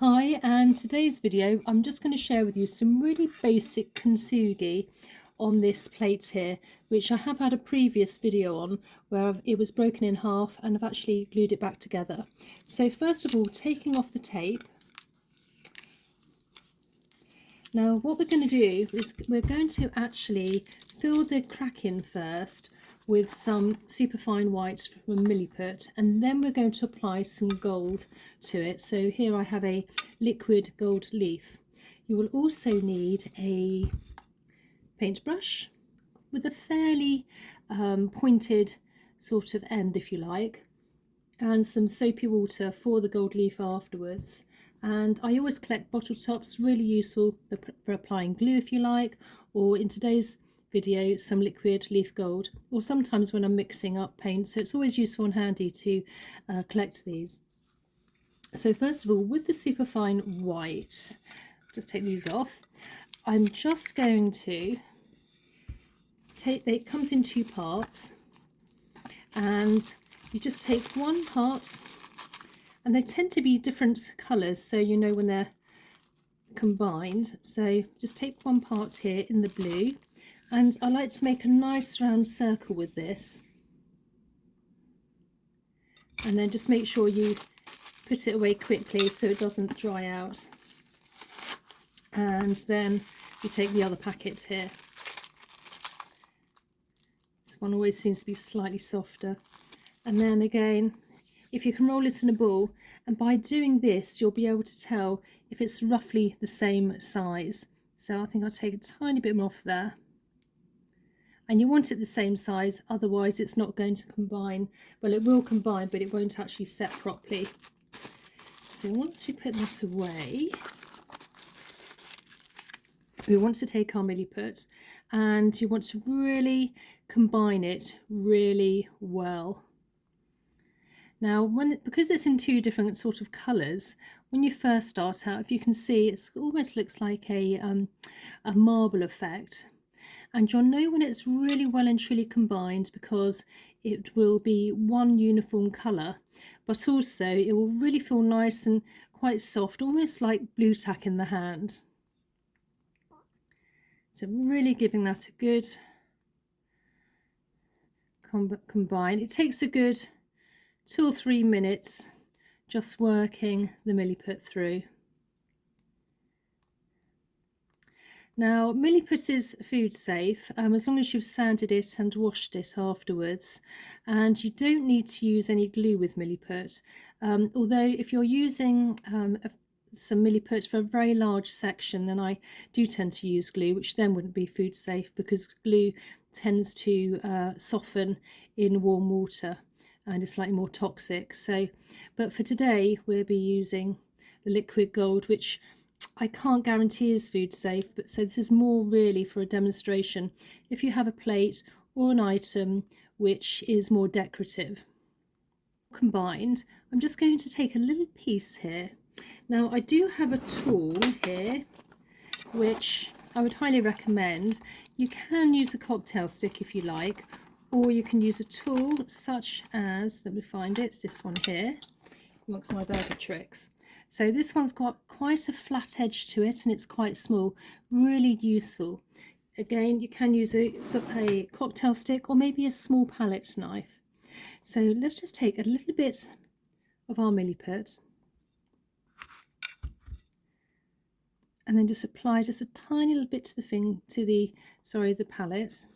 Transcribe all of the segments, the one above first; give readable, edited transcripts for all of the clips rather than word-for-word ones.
Hi, and today's video I'm just going to share with you some really basic kintsugi on this plate here, which I have had a previous video on where it was broken in half and I've actually glued it back together. So first of all, taking off the tape. Now what we're going to do is we're going to actually fill the crack in first with some superfine whites from Milliput, and then we're going to apply some gold to it. So here I have a liquid gold leaf. You will also need a paintbrush with a fairly pointed sort of end, if you like, and some soapy water for the gold leaf afterwards. And I always collect bottle tops, really useful for applying glue if you like, or in today's video some liquid leaf gold, or sometimes when I'm mixing up paint, so it's always useful and handy to collect these. So first of all, with the superfine white, just take these off. I'm just going to take, it comes in two parts, and you just take one part, and they tend to be different colours, so you know when they're combined. So just take one part here in the blue, and I like to make a nice round circle with this, and then just make sure you put it away quickly so it doesn't dry out. And then you take the other packets here. This one always seems to be slightly softer. And then again, if you can roll it in a ball, and by doing this you'll be able to tell if it's roughly the same size. So I think I'll take a tiny bit more off there. And you want it the same size, otherwise it's not going to combine. Well, it will combine, but it won't actually set properly. So once we put that away, we want to take our Milliput, and you want to really combine it really well. Now, because it's in two different sort of colours, when you first start out, if you can see, it almost looks like a marble effect. And you'll know when it's really well and truly combined because it will be one uniform colour, but also it will really feel nice and quite soft, almost like blue tack in the hand. So really giving that a good combine. It takes a good 2 or 3 minutes just working the Milliput through. Now, Milliput is food safe as long as you've sanded it and washed it afterwards, and you don't need to use any glue with Milliput, although if you're using some Milliput for a very large section, then I do tend to use glue, which then wouldn't be food safe because glue tends to soften in warm water and is slightly more toxic. So, but for today we'll be using the liquid gold, which I can't guarantee is food safe, but so this is more really for a demonstration if you have a plate or an item which is more decorative. Combined, I'm just going to take a little piece here. Now I do have a tool here which I would highly recommend. You can use a cocktail stick if you like, or you can use a tool such as, let me find it, this one here, amongst my burger tricks. So this one's got quite a flat edge to it and it's quite small, really useful. Again, you can use a cocktail stick or maybe a small palette knife. So let's just take a little bit of our Milliput and then just apply just a tiny little bit to the palette.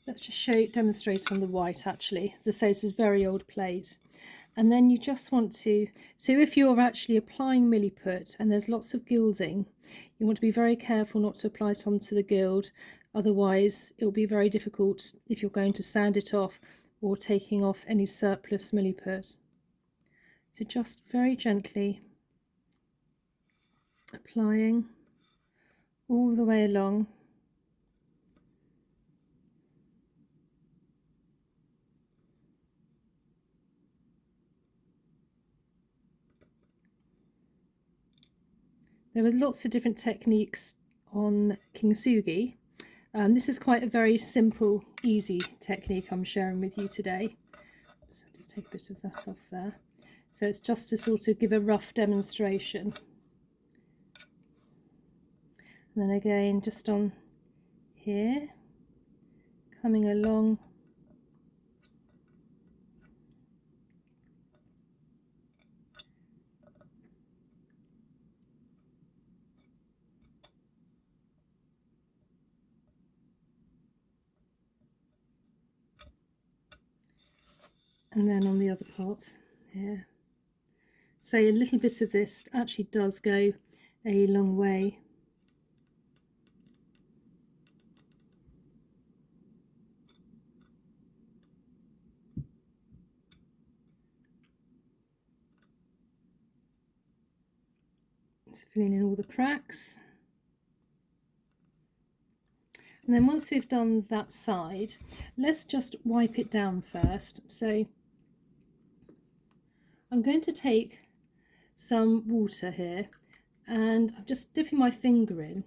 Let's just demonstrate on the white actually. As I say, this is a very old plate. And then you just want to, so if you're actually applying Milliput and there's lots of gilding, you want to be very careful not to apply it onto the gild, otherwise it'll be very difficult if you're going to sand it off or taking off any surplus Milliput. So just very gently applying all the way along. There are lots of different techniques on Kintsugi. This is quite a very simple, easy technique I'm sharing with you today. So just take a bit of that off there. So it's just to sort of give a rough demonstration. And then again just on here, coming along. And then on the other part here. So a little bit of this actually does go a long way. Just filling in all the cracks. And then once we've done that side, let's just wipe it down first. So I'm going to take some water here and I'm just dipping my finger in,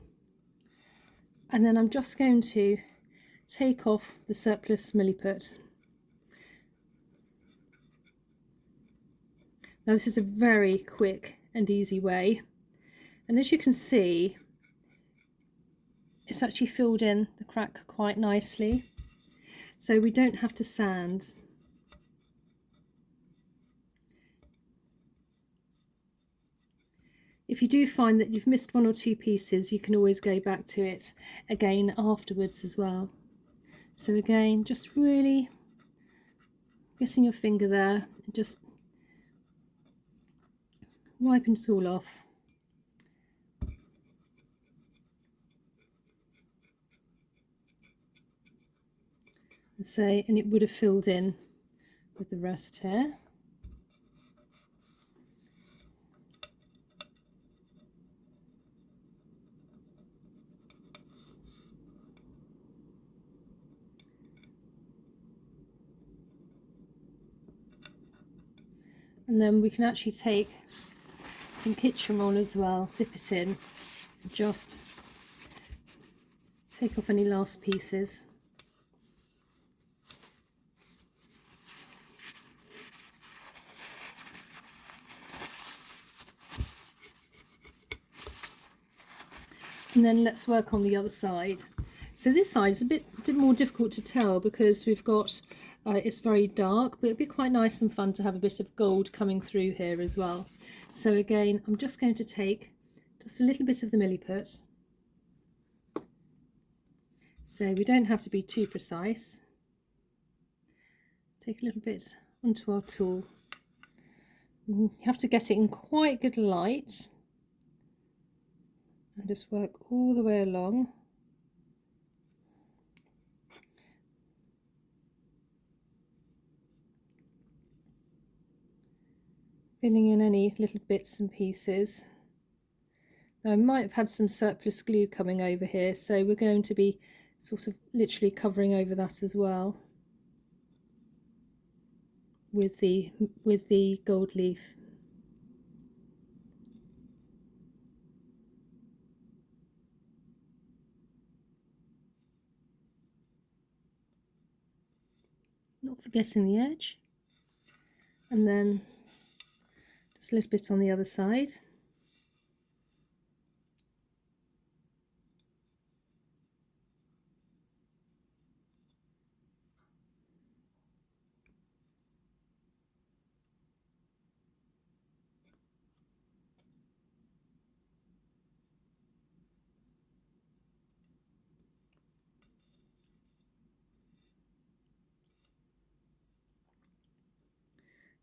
and then I'm just going to take off the surplus Milliput. Now this is a very quick and easy way, and as you can see, it's actually filled in the crack quite nicely, so we don't have to sand. If you do find that you've missed one or two pieces, you can always go back to it again afterwards as well. So again, just really getting your finger there and just wiping it all off. And it would have filled in with the rest here. And then we can actually take some kitchen roll as well, dip it in, just take off any last pieces. And then let's work on the other side. So this side is a bit more difficult to tell because we've got it's very dark, but it'd be quite nice and fun to have a bit of gold coming through here as well. So again, I'm just going to take just a little bit of the Milliput. So we don't have to be too precise. Take a little bit onto our tool. You have to get it in quite good light. And just work all the way along. Filling in any little bits and pieces. Now, I might have had some surplus glue coming over here, so we're going to be sort of literally covering over that as well with the gold leaf. Not forgetting the edge, and then just a little bit on the other side.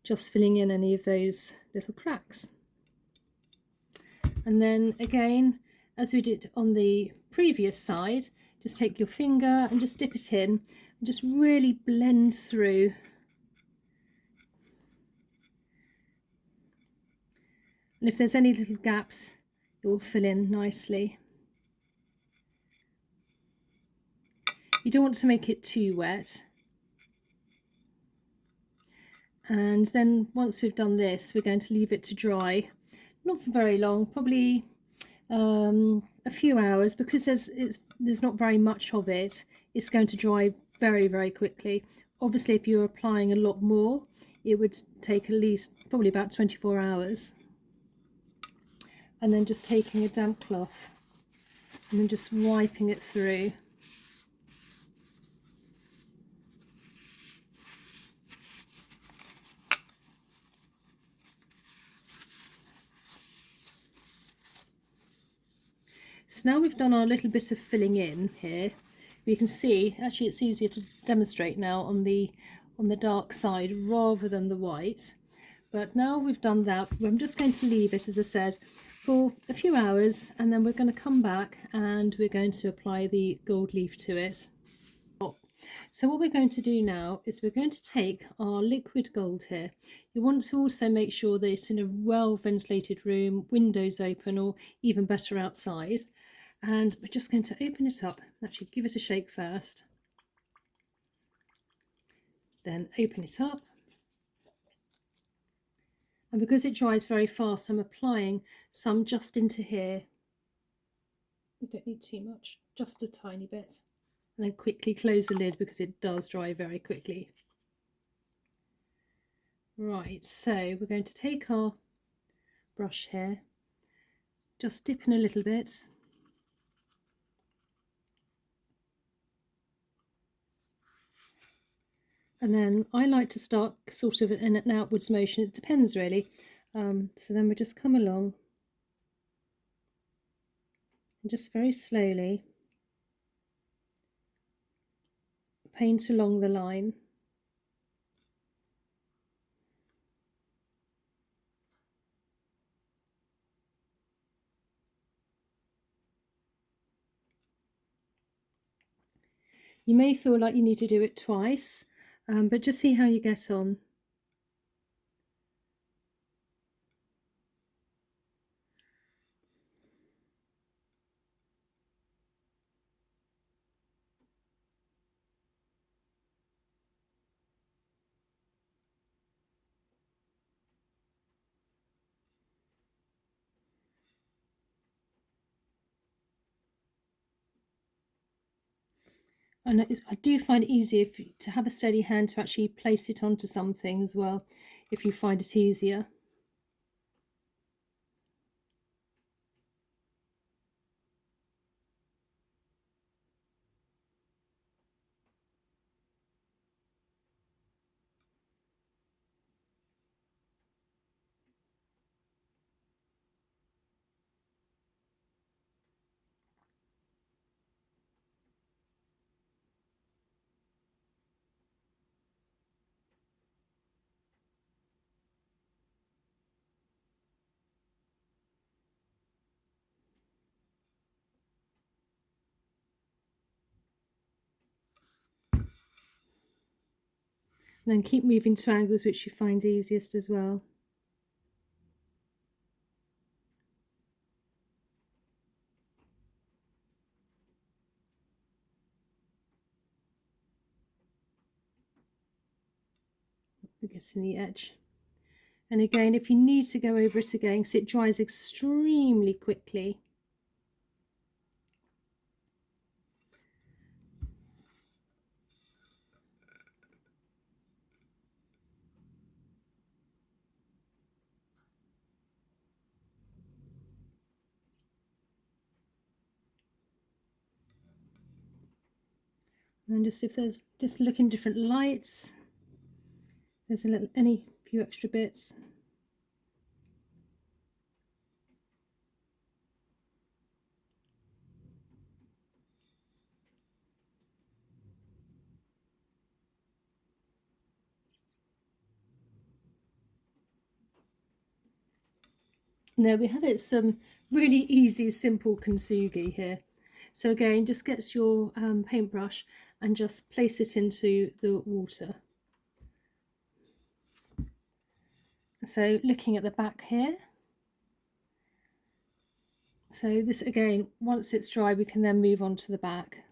Just filling in any of those little cracks. And then again, as we did on the previous side, just take your finger and just dip it in and just really blend through. And if there's any little gaps, it will fill in nicely. You don't want to make it too wet. And then once we've done this, we're going to leave it to dry, not for very long, probably a few hours, because there's not very much of it. It's going to dry very, very quickly. Obviously, if you're applying a lot more, it would take at least probably about 24 hours. And then just taking a damp cloth and then just wiping it through. So now we've done our little bit of filling in here. You can see, actually it's easier to demonstrate now on the dark side rather than the white. But now we've done that, I'm just going to leave it, as I said, for a few hours, and then we're going to come back and we're going to apply the gold leaf to it. So what we're going to do now is we're going to take our liquid gold here. You want to also make sure that it's in a well ventilated room, windows open, or even better outside. And we're just going to open it up, actually give it a shake first, then open it up. And because it dries very fast, I'm applying some just into here. We don't need too much, just a tiny bit. And then quickly close the lid because it does dry very quickly. Right, so we're going to take our brush here, just dip in a little bit. And then I like to start sort of in an outwards motion, it depends really. So then we just come along and just very slowly paint along the line. You may feel like you need to do it twice, but just see how you get on. And I do find it easier to have a steady hand to actually place it onto something as well, if you find it easier. And then keep moving to angles which you find easiest as well. Getting the edge. And again, if you need to go over it again, because it dries extremely quickly. And then just if there's, just look in different lights. There's any few extra bits. There we have it, some really easy, simple kintsugi here. So again, just get your paintbrush and just place it into the water. So looking at the back here. So this again, once it's dry, we can then move on to the back.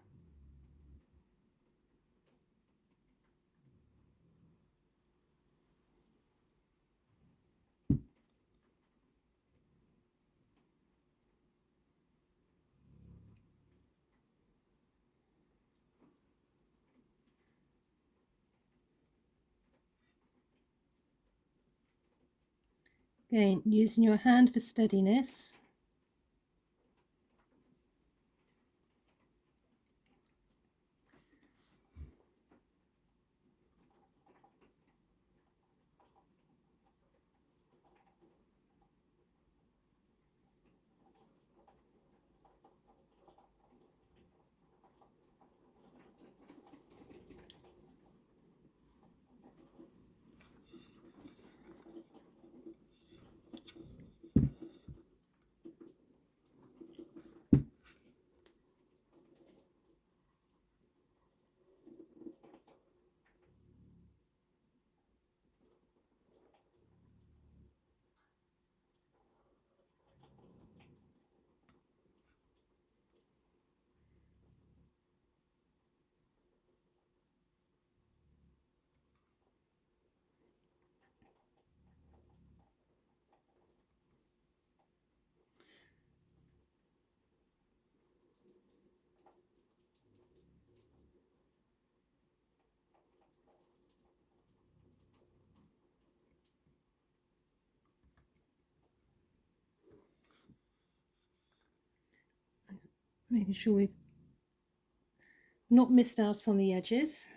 Again, using your hand for steadiness. Making sure we've not missed out on the edges.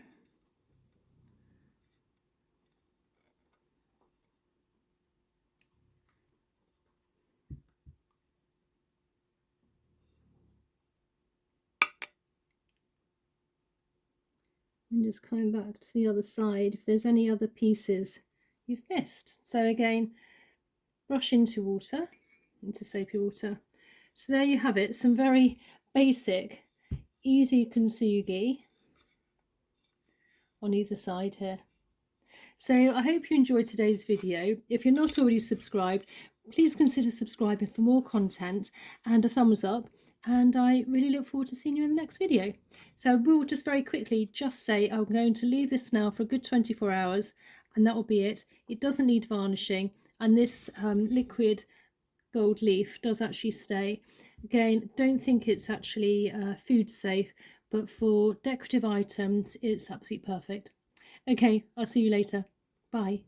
And just coming back to the other side if there's any other pieces you've missed. So again, brush into water, into soapy water. So there you have it, some very basic, easy kintsugi on either side here. So I hope you enjoyed today's video. If you're not already subscribed, please consider subscribing for more content and a thumbs up. And I really look forward to seeing you in the next video. So we'll just very quickly just say I'm going to leave this now for a good 24 hours and that will be it. It doesn't need varnishing, and this liquid gold leaf does actually stay. Again, don't think it's actually food safe, but for decorative items it's absolutely perfect. Okay, I'll see you later. Bye.